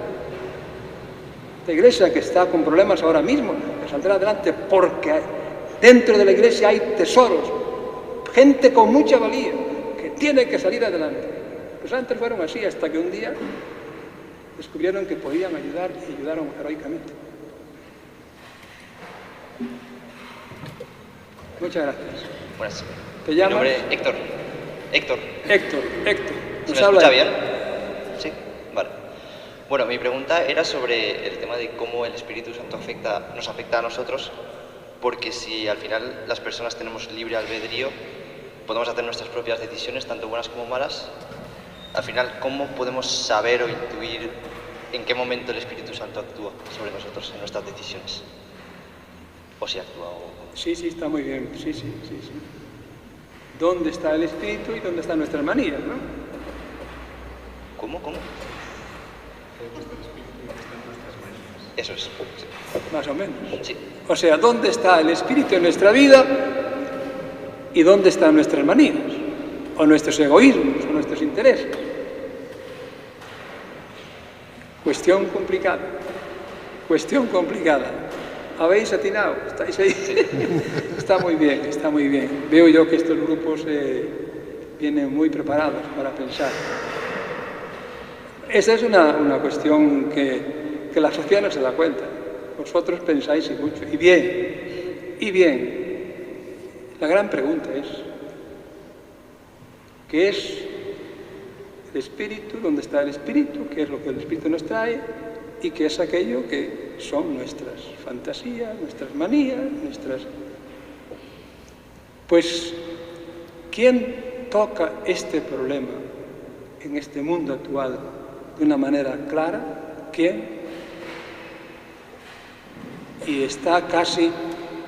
Esta iglesia que está con problemas ahora mismo, que saldrá adelante porque dentro de la iglesia hay tesoros, gente con mucha valía, que tiene que salir adelante. Pues antes fueron así, hasta que un día descubrieron que podían ayudar y ayudaron heroicamente. Muchas gracias.
Buenas.
¿Te llamas?
Mi nombre es Héctor. Héctor.
¿Se
me escucha bien? Sí, vale. Bueno, mi pregunta era sobre el tema de cómo el Espíritu Santo nos afecta a nosotros, porque si al final las personas tenemos libre albedrío, podemos hacer nuestras propias decisiones, tanto buenas como malas. Al final, ¿cómo podemos saber o intuir en qué momento el Espíritu Santo actúa sobre nosotros en nuestras decisiones? O si actúa o...
Sí, está muy bien. Sí. ¿Dónde está el Espíritu y dónde están nuestras manías, no?
¿Cómo? Eso es. Sí.
Más o menos.
Sí.
O sea, ¿dónde está el Espíritu en nuestra vida y dónde están nuestras manías? O nuestros egoísmos, o nuestros intereses. Cuestión complicada. ¿Habéis atinado? ¿Estáis ahí? Está muy bien. Veo yo que estos grupos vienen muy preparados para pensar. Esa es una cuestión que la sociedad no se da cuenta. Vosotros pensáis y mucho. Y bien. La gran pregunta es, ¿qué es el Espíritu? ¿Dónde está el Espíritu? ¿Qué es lo que el Espíritu nos trae? ¿Y qué es aquello que son nuestras fantasías, nuestras manías, Pues, ¿quién toca este problema en este mundo actual de una manera clara? ¿Quién? Y está casi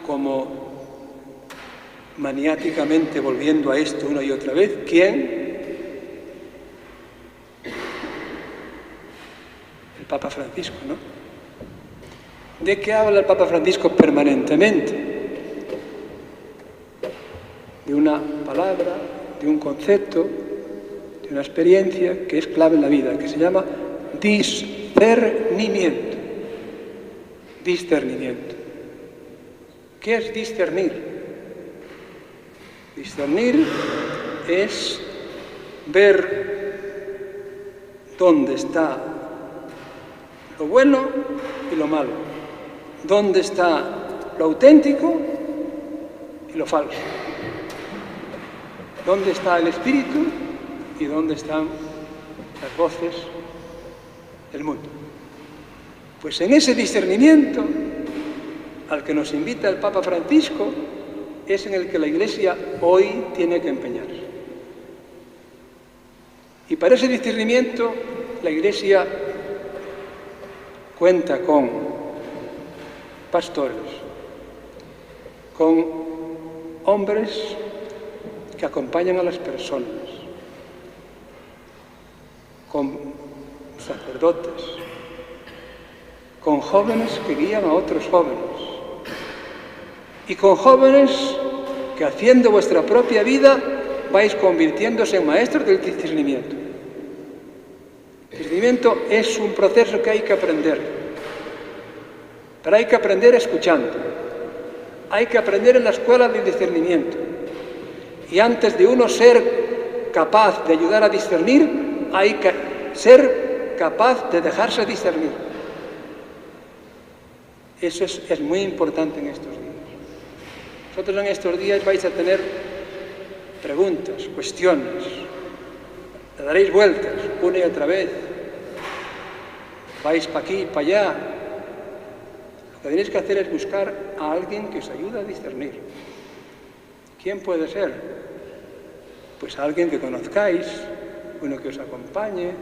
como maniáticamente volviendo a esto una y otra vez. ¿Quién? El Papa Francisco, ¿no? ¿De qué habla el Papa Francisco permanentemente? De una palabra, de un concepto, de una experiencia que es clave en la vida, que se llama discernimiento. Discernimiento. ¿Qué es discernir? Discernir es ver dónde está lo bueno y lo malo, dónde está lo auténtico y lo falso, dónde está el espíritu y dónde están las voces del mundo. Pues en ese discernimiento al que nos invita el Papa Francisco es en el que la Iglesia hoy tiene que empeñarse. Y para ese discernimiento la Iglesia cuenta con pastores, con hombres que acompañan a las personas, con sacerdotes, con jóvenes que guían a otros jóvenes y con jóvenes que haciendo vuestra propia vida vais convirtiéndose en maestros del discernimiento. El discernimiento es un proceso que hay que aprender, pero hay que aprender escuchando, hay que aprender en la escuela del discernimiento. Y antes de uno ser capaz de ayudar a discernir, hay que ser capaz de dejarse discernir. Eso es muy importante en estos días. Vosotros en estos días vais a tener preguntas, cuestiones, le daréis vueltas una y otra vez, vais para aquí, para allá. Lo que tenéis que hacer es buscar a alguien que os ayude a discernir. ¿Quién puede ser? Pues alguien que conozcáis, uno que os acompañe,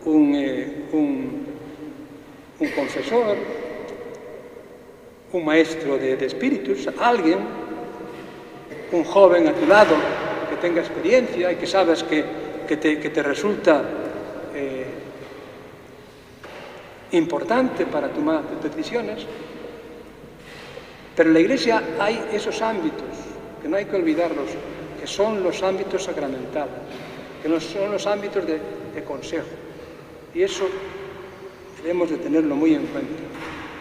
un confesor, un maestro de espíritus, alguien, un joven a tu lado que tenga experiencia y que sabes que te resulta importante para tomar tus decisiones. Pero en la Iglesia hay esos ámbitos, que no hay que olvidarlos, que son los ámbitos sacramentales, que no son los ámbitos de consejo. Y eso debemos de tenerlo muy en cuenta.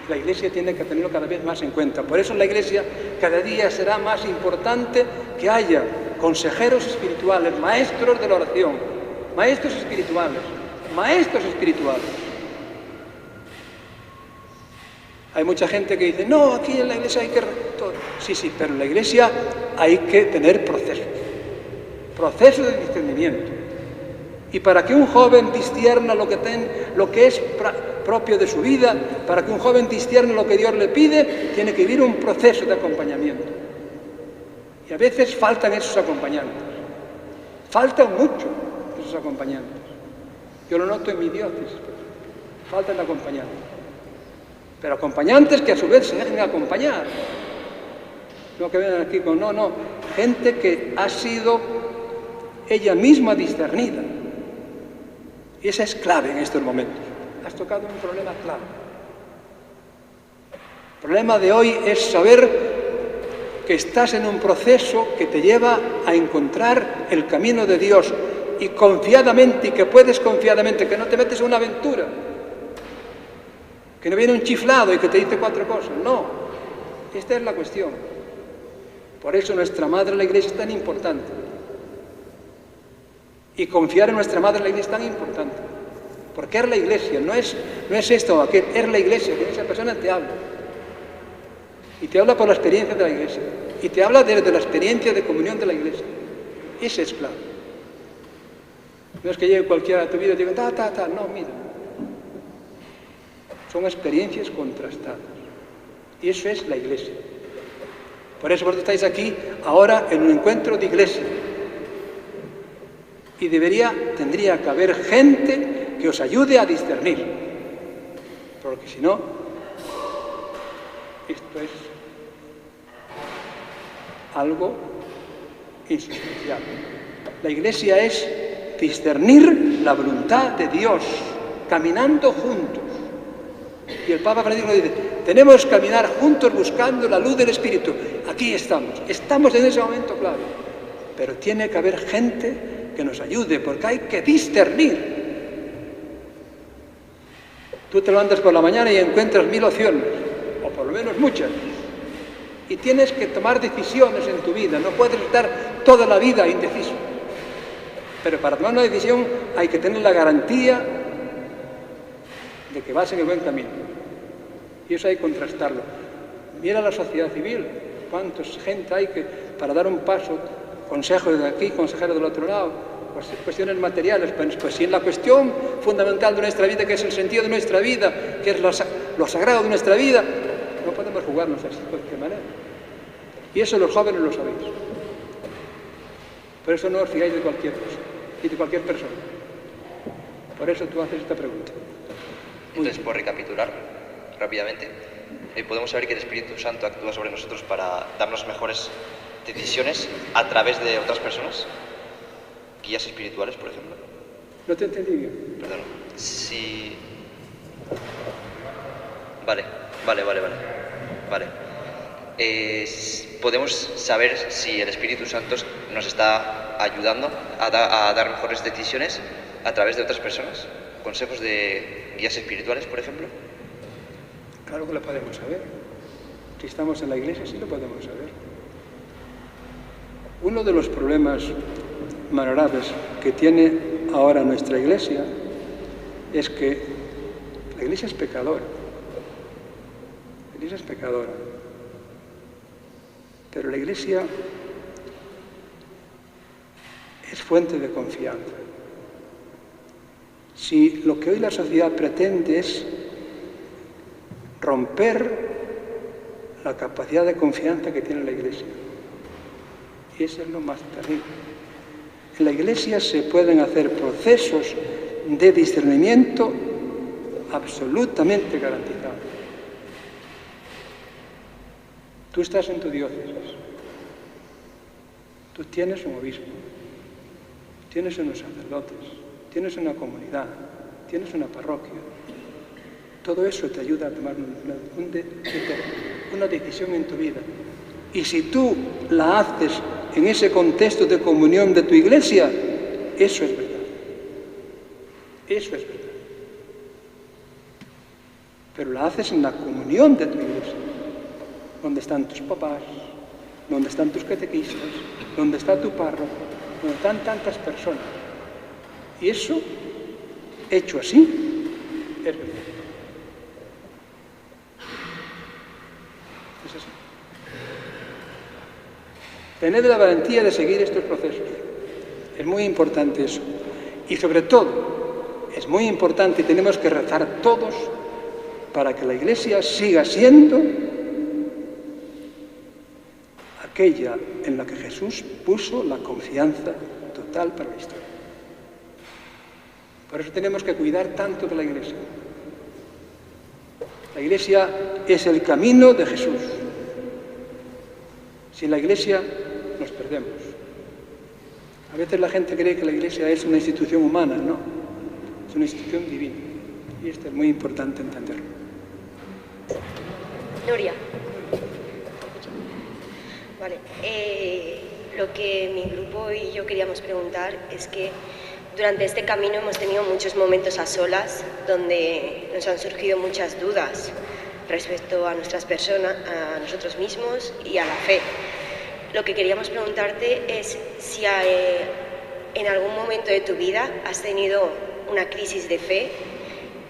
La Iglesia tiene que tenerlo cada vez más en cuenta. Por eso en la Iglesia cada día será más importante que haya consejeros espirituales, maestros de la oración, maestros espirituales, maestros espirituales. Hay mucha gente que dice, no, aquí en la Iglesia hay que... Sí, pero en la Iglesia hay que tener procesos de discernimiento. Y para que un joven discierna lo que es propio de su vida, para que un joven discierne lo que Dios le pide, tiene que vivir un proceso de acompañamiento. Y a veces faltan esos acompañantes. Faltan mucho esos acompañantes. Yo lo noto en mi diócesis. Faltan acompañantes. Pero acompañantes que a su vez se dejen acompañar. No que vengan aquí con... No. Gente que ha sido ella misma discernida. Y esa es clave en estos momentos. Has tocado un problema clave. El problema de hoy es saber que estás en un proceso que te lleva a encontrar el camino de Dios y confiadamente, y que puedes confiadamente, que no te metes en una aventura, que no viene un chiflado y que te dice 4 cosas. No, esta es la cuestión. Por eso nuestra Madre la Iglesia es tan importante. Y confiar en nuestra Madre la Iglesia es tan importante. Porque es la Iglesia, no es esto o aquel, es la Iglesia, que esa persona te habla. Y te habla por la experiencia de la Iglesia. Y te habla desde la experiencia de comunión de la Iglesia. Ese es clave. No es que llegue cualquiera a tu vida y te diga, no, mira. Son experiencias contrastadas. Y eso es la Iglesia. Por eso vosotros estáis aquí ahora en un encuentro de Iglesia. Y tendría que haber gente que os ayude a discernir. Porque si no, esto es algo insustancial. La Iglesia es discernir la voluntad de Dios, caminando juntos. Y el Papa Francisco dice, tenemos que caminar juntos buscando la luz del Espíritu. Aquí estamos en ese momento clave. Pero tiene que haber gente que nos ayude, porque hay que discernir. Tú te levantas por la mañana y encuentras 1000 opciones, o por lo menos muchas, y tienes que tomar decisiones en tu vida. No puedes estar toda la vida indeciso. Pero para tomar una decisión hay que tener la garantía de que vas en el buen camino. Y eso hay que contrastarlo. Mira la sociedad civil, cuánta gente hay que para dar un paso, consejos de aquí, consejeros del otro lado, pues cuestiones materiales, pues si en la cuestión fundamental de nuestra vida, que es el sentido de nuestra vida, que es lo sagrado de nuestra vida, no podemos jugarnos así de cualquier manera. Y eso los jóvenes lo sabéis. Por eso no os fiáis de cualquier cosa y de cualquier persona. Por eso tú haces esta pregunta.
Entonces, por recapitular rápidamente, podemos saber que el Espíritu Santo actúa sobre nosotros para darnos mejores decisiones a través de otras personas, guías espirituales, por ejemplo.
No te entendí bien.
Perdón. Sí. Vale. Podemos saber si el Espíritu Santo nos está ayudando a dar mejores decisiones a través de otras personas, consejos de guías espirituales, por ejemplo.
Claro que lo podemos saber. Si estamos en la Iglesia, sí lo podemos saber. Uno de los problemas más graves que tiene ahora nuestra Iglesia es que la Iglesia es pecadora. La Iglesia es pecadora. Pero la Iglesia es fuente de confianza. Si lo que hoy la sociedad pretende es romper la capacidad de confianza que tiene la Iglesia, y eso es lo más terrible. En la Iglesia se pueden hacer procesos de discernimiento absolutamente garantizados. Tú estás en tu diócesis. Tú tienes un obispo, tienes unos sacerdotes, tienes una comunidad, tienes una parroquia. Todo eso te ayuda a tomar una decisión en tu vida. Y si tú la haces en ese contexto de comunión de tu iglesia, eso es verdad. Eso es verdad. Pero la haces en la comunión de tu iglesia, donde están tus papás, donde están tus catequistas, donde está tu párroco, donde están tantas personas. Y eso, hecho así, es verdad. Es así. Tened la valentía de seguir estos procesos. Es muy importante eso. Y sobre todo, es muy importante y tenemos que rezar todos para que la Iglesia siga siendo aquella en la que Jesús puso la confianza total para la historia. Por eso tenemos que cuidar tanto de la Iglesia. La Iglesia es el camino de Jesús. Sin la Iglesia nos perdemos. A veces la gente cree que la Iglesia es una institución humana, no. Es una institución divina. Y esto es muy importante entenderlo.
Nuria. Vale. Lo que mi grupo y yo queríamos preguntar es que durante este camino hemos tenido muchos momentos a solas donde nos han surgido muchas dudas respecto a nuestras personas, a nosotros mismos y a la fe. Lo que queríamos preguntarte es si en algún momento de tu vida has tenido una crisis de fe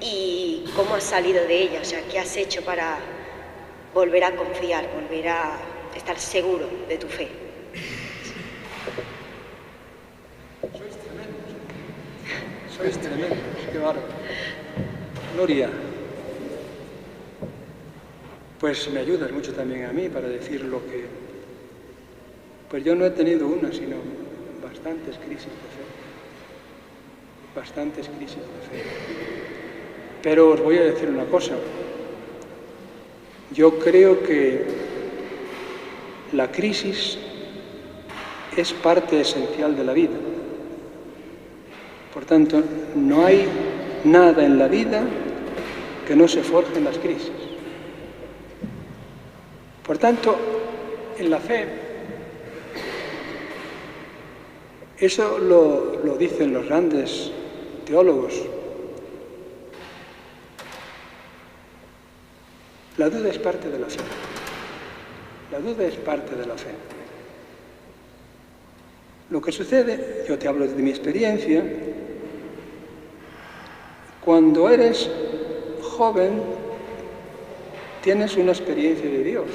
y cómo has salido de ella, o sea, qué has hecho para volver a confiar, volver a estar seguro de tu fe.
Sois tremendos, qué bárbaro. Nuria, pues me ayudas mucho también a mí para decir lo que... Pues yo no he tenido una, sino bastantes crisis de fe. Bastantes crisis de fe. Pero os voy a decir una cosa. Yo creo que la crisis es parte esencial de la vida. Por tanto, no hay nada en la vida que no se forje en las crisis. Por tanto, en la fe, eso lo dicen los grandes teólogos. La duda es parte de la fe. La duda es parte de la fe. Lo que sucede, yo te hablo de mi experiencia, cuando eres joven tienes una experiencia de Dios.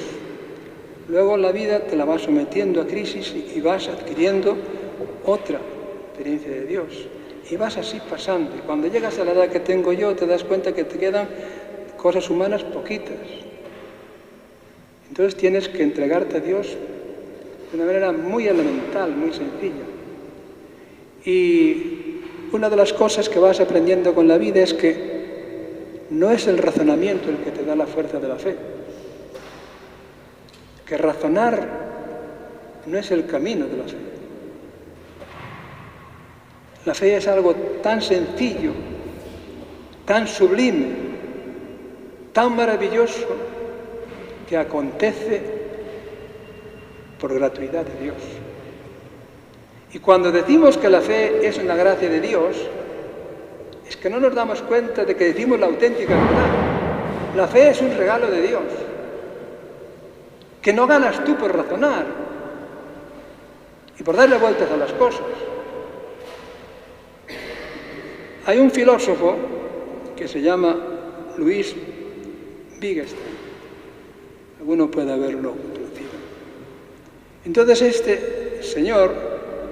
Luego la vida te la va sometiendo a crisis y vas adquiriendo otra experiencia de Dios. Y vas así pasando. Y cuando llegas a la edad que tengo yo, te das cuenta que te quedan cosas humanas poquitas. Entonces tienes que entregarte a Dios de una manera muy elemental, muy sencilla. Y una de las cosas que vas aprendiendo con la vida es que no es el razonamiento el que te da la fuerza de la fe. Que razonar no es el camino de la fe. La fe es algo tan sencillo, tan sublime, tan maravilloso, que acontece por gratuidad de Dios. Y cuando decimos que la fe es una gracia de Dios, es que no nos damos cuenta de que decimos la auténtica verdad. La fe es un regalo de Dios, que no ganas tú por razonar y por darle vueltas a las cosas. Hay un filósofo que se llama Louis Wittgenstein. Alguno puede haberlo conocido. Entonces este señor,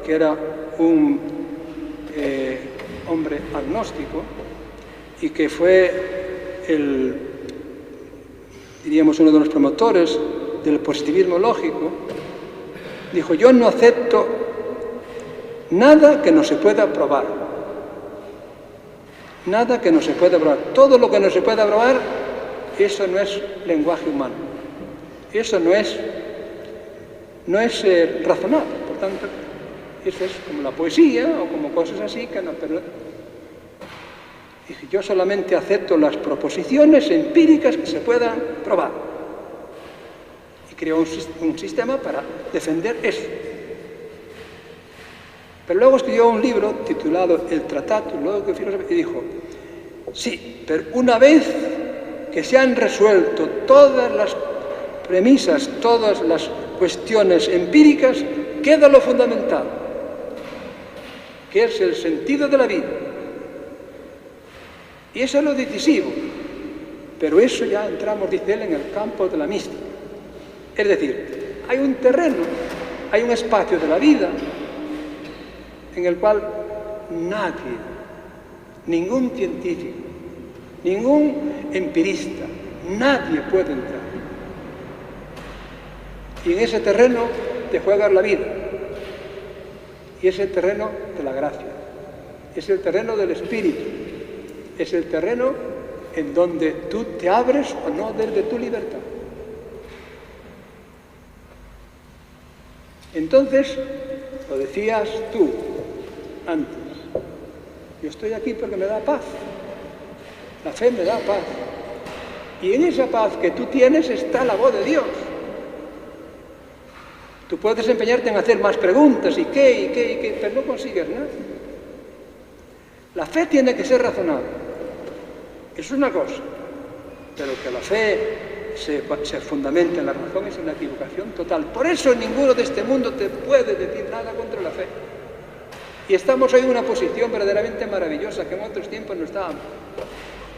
que era un hombre agnóstico y que fue diríamos, uno de los promotores del positivismo lógico, dijo: yo no acepto nada que no se pueda probar. Nada que no se pueda probar. Todo lo que no se pueda probar, eso no es lenguaje humano. Eso no es razonable. Por tanto, eso es como la poesía o como cosas así que no... Pero, dije, yo solamente acepto las proposiciones empíricas que se puedan probar. Y creo un sistema para defender eso. Pero luego escribió un libro titulado El Tratado de Filosofía y dijo, sí, pero una vez que se han resuelto todas las premisas, todas las cuestiones empíricas, queda lo fundamental, que es el sentido de la vida. Y eso es lo decisivo. Pero eso ya entramos, dice él, en el campo de la mística. Es decir, hay un terreno, hay un espacio de la vida en el cual nadie, ningún científico, ningún empirista, nadie puede entrar. Y en ese terreno te juegas la vida. Y es el terreno de la gracia. Es el terreno del espíritu. Es el terreno en donde tú te abres o no desde tu libertad. Entonces, lo decías tú antes, yo estoy aquí porque me da paz. La fe me da paz. Y en esa paz que tú tienes está la voz de Dios. Tú puedes empeñarte en hacer más preguntas, ¿y qué? Pero no consigues nada. La fe tiene que ser razonable. Es una cosa. Pero que la fe se fundamenta en la razón es una equivocación total. Por eso ninguno de este mundo te puede decir nada contra la fe. Y estamos hoy en una posición verdaderamente maravillosa que en otros tiempos no estábamos.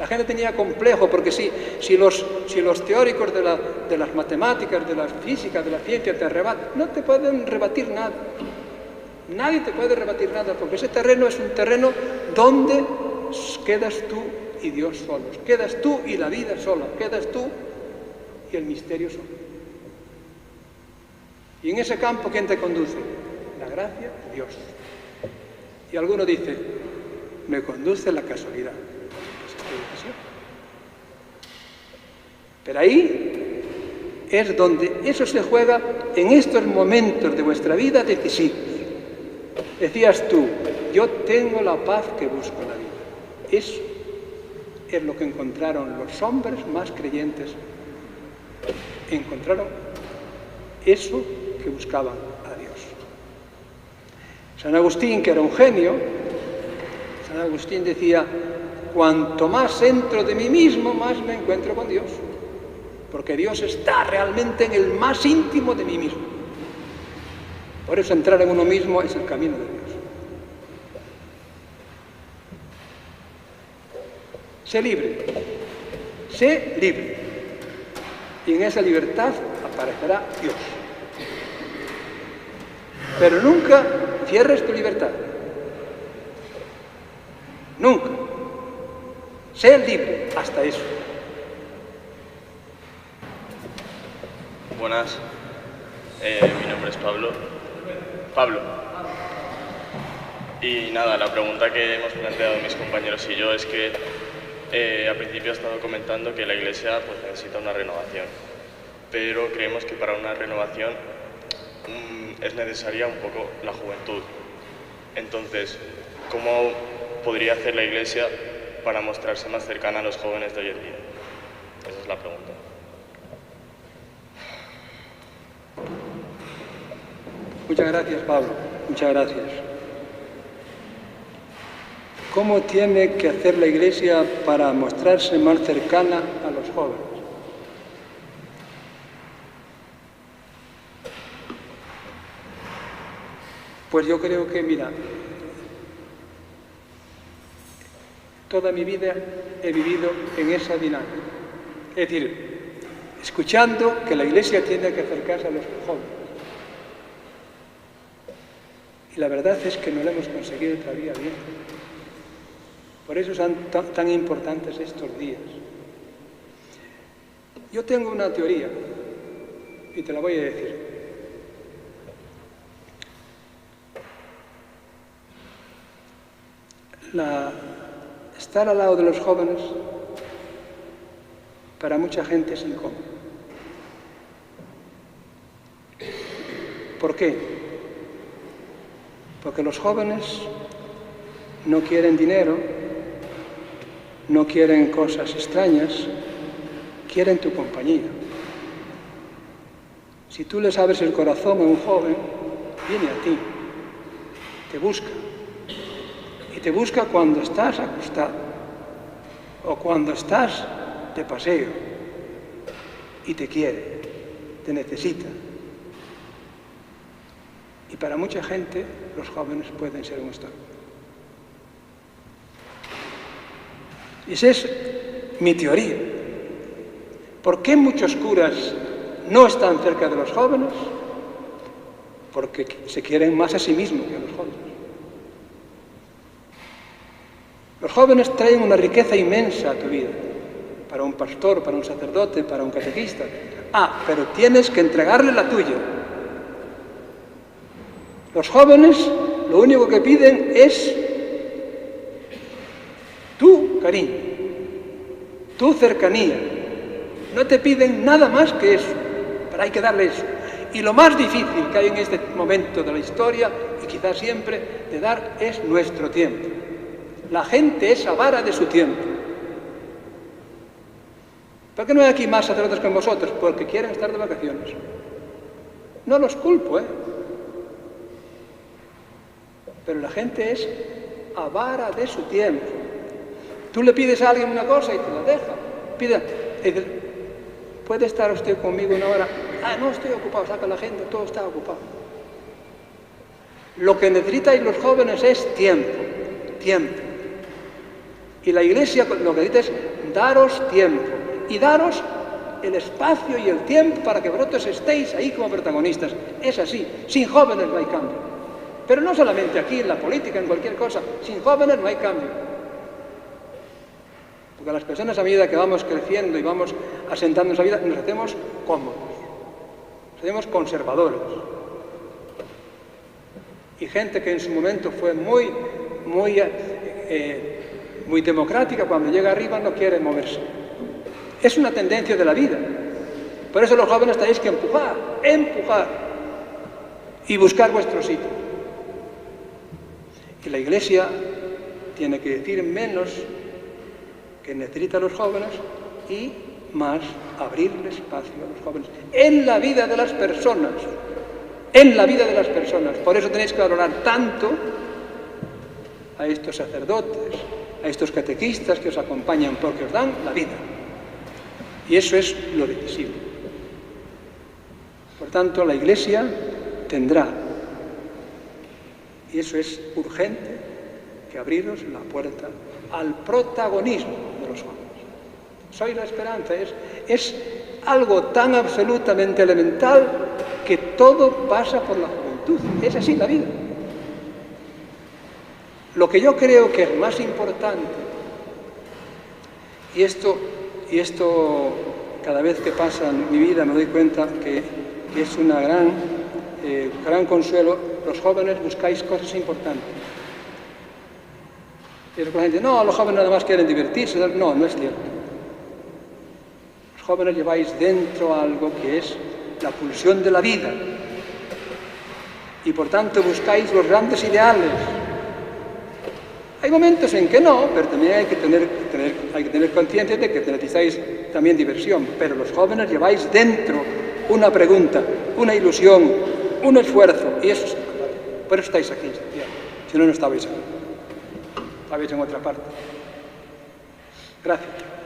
La gente tenía complejo porque si los teóricos de las matemáticas, de la física, de la ciencia te rebatan, no te pueden rebatir nada. Nadie te puede rebatir nada porque ese terreno es un terreno donde quedas tú y Dios solos. Quedas tú y la vida sola. Quedas tú y el misterio solo. Y en ese campo, ¿quién te conduce? La gracia de Dios. Y alguno dice, me conduce la casualidad. Pero ahí es donde eso se juega en estos momentos de vuestra vida decisivos. Decías tú, yo tengo la paz que busco en la vida. Eso es lo que encontraron los hombres más creyentes. Encontraron eso que buscaban a Dios. San Agustín, que era un genio, San Agustín decía, cuanto más entro de mí mismo, más me encuentro con Dios. Porque Dios está realmente en el más íntimo de mí mismo. Por eso entrar en uno mismo es el camino de Dios. Sé libre. Sé libre. Y en esa libertad aparecerá Dios. Pero nunca cierres tu libertad. Nunca. Sé libre hasta eso.
Buenas, mi nombre es Pablo. Y nada, la pregunta que hemos planteado mis compañeros y yo es que al principio he estado comentando que la Iglesia pues, necesita una renovación, pero creemos que para una renovación es necesaria un poco la juventud. Entonces, ¿cómo podría hacer la Iglesia para mostrarse más cercana a los jóvenes de hoy en día? Esa es la pregunta.
Muchas gracias, Pablo. Muchas gracias. ¿Cómo tiene que hacer la Iglesia para mostrarse más cercana a los jóvenes? Pues yo creo que, mira, toda mi vida he vivido en esa dinámica. Es decir, escuchando que la Iglesia tiene que acercarse a los jóvenes. Y la verdad es que no lo hemos conseguido todavía bien. Por eso son tan importantes estos días. Yo tengo una teoría, y te la voy a decir. Estar al lado de los jóvenes, para mucha gente es incómodo. ¿Por qué? Porque los jóvenes no quieren dinero, no quieren cosas extrañas, quieren tu compañía. Si tú les abres el corazón a un joven, viene a ti, te busca. Y te busca cuando estás acostado o cuando estás de paseo y te quiere, te necesita. Y para mucha gente los jóvenes pueden ser un estorbo. Esa es mi teoría. ¿Por qué muchos curas no están cerca de los jóvenes? Porque se quieren más a sí mismos que a los jóvenes. Los jóvenes traen una riqueza inmensa a tu vida, para un pastor, para un sacerdote, para un catequista. Pero tienes que entregarle la tuya. Los jóvenes lo único que piden es tu cariño, tu cercanía. No te piden nada más que eso, pero hay que darle eso. Y lo más difícil que hay en este momento de la historia, y quizás siempre, de dar es nuestro tiempo. La gente es avara de su tiempo. ¿Por qué no hay aquí más sacerdotes con vosotros? Porque quieren estar de vacaciones. No los culpo, Pero la gente es avara de su tiempo. Tú le pides a alguien una cosa y te la deja. ¿Puede estar usted conmigo una hora? No, estoy ocupado, saca la agenda, todo está ocupado. Lo que necesitan los jóvenes es tiempo. Y la Iglesia lo que necesita es daros tiempo y daros el espacio y el tiempo para que vosotros estéis ahí como protagonistas. Es así, sin jóvenes no hay cambio. Pero no solamente aquí, en la política, en cualquier cosa, sin jóvenes no hay cambio. Porque las personas a medida que vamos creciendo y vamos asentando nuestra vida, nos hacemos cómodos, nos hacemos conservadores. Y gente que en su momento fue muy democrática, cuando llega arriba no quiere moverse. Es una tendencia de la vida. Por eso los jóvenes tenéis que empujar y buscar vuestro sitio. Y la Iglesia tiene que decir menos que necesita a los jóvenes y más abrirle espacio a los jóvenes en la vida de las personas. Por eso tenéis que valorar tanto a estos sacerdotes, a estos catequistas que os acompañan, porque os dan la vida. Y eso es lo decisivo. Por tanto, la Iglesia tendrá, y eso es urgente, que abriros la puerta al protagonismo de los jóvenes. Sois la esperanza, es algo tan absolutamente elemental que todo pasa por la juventud. Es así la vida. Lo que yo creo que es más importante, y esto cada vez que pasa en mi vida me doy cuenta que es una gran consuelo, los jóvenes buscáis cosas importantes. Y la gente, no, los jóvenes nada más quieren divertirse. No, no es cierto. Los jóvenes lleváis dentro algo que es la pulsión de la vida. Y por tanto buscáis los grandes ideales. Hay momentos en que no, pero también hay que tener conciencia de que necesitáis también diversión. Pero los jóvenes lleváis dentro una pregunta, una ilusión, un esfuerzo. Y eso es importante. Por eso estáis aquí. Si no, no estabais aquí. Estabais en otra parte. Gracias.